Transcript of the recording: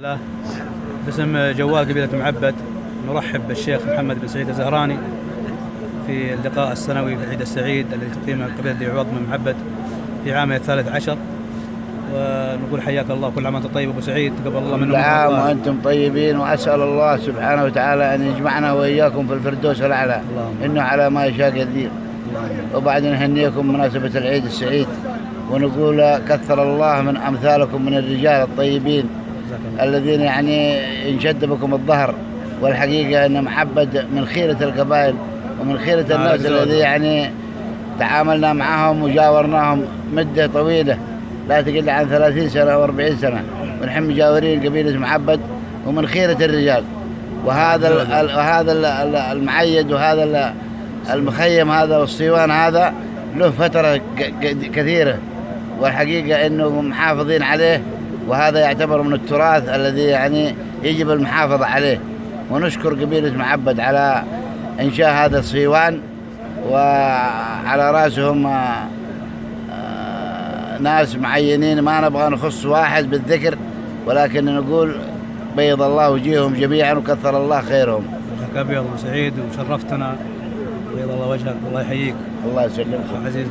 الله. باسم جوال قبيلة معبد نرحب بالشيخ محمد بن سعيد الزهراني في اللقاء السنوي في العيد السعيد الذي تقيمه قبيلة ذي عوض من معبد في عامه 13، ونقول حياك الله، كل عام وانت طيب ابو سعيد، تقبل الله منا. كل عام وانتم طيبين، واسال الله سبحانه وتعالى ان يجمعنا واياكم في الفردوس الاعلى، انه على ما يشاء قدير. وبعد نهنيكم بمناسبة العيد السعيد، ونقول كثر الله من امثالكم من الرجال الطيبين الذين يعني انشد بكم الظهر. والحقيقة ان معبد من خيرة القبائل ومن خيرة الناس الذي يعني تعاملنا معهم وجاورناهم مدة طويلة لا تقل عن 30 سنة أو 40 سنة، ونحن مجاورين قبيلة معبد ومن خيرة الرجال. وهذا المعيد وهذا المخيم هذا والصيوان هذا له فترة كثيرة، والحقيقة أنه محافظين عليه، وهذا يعتبر من التراث الذي يعني يجب المحافظة عليه. ونشكر قبيلة معبد على إنشاء هذا الصيوان، وعلى رأسهم ناس معينين ما نبغى نخص واحد بالذكر، ولكن نقول بيض الله وجيههم جميعا وكثر الله خيرهم. وجهك أبيض وسعيد وشرفتنا، بيض الله وجهك، الله يحييك. الله يسلمك عزيز.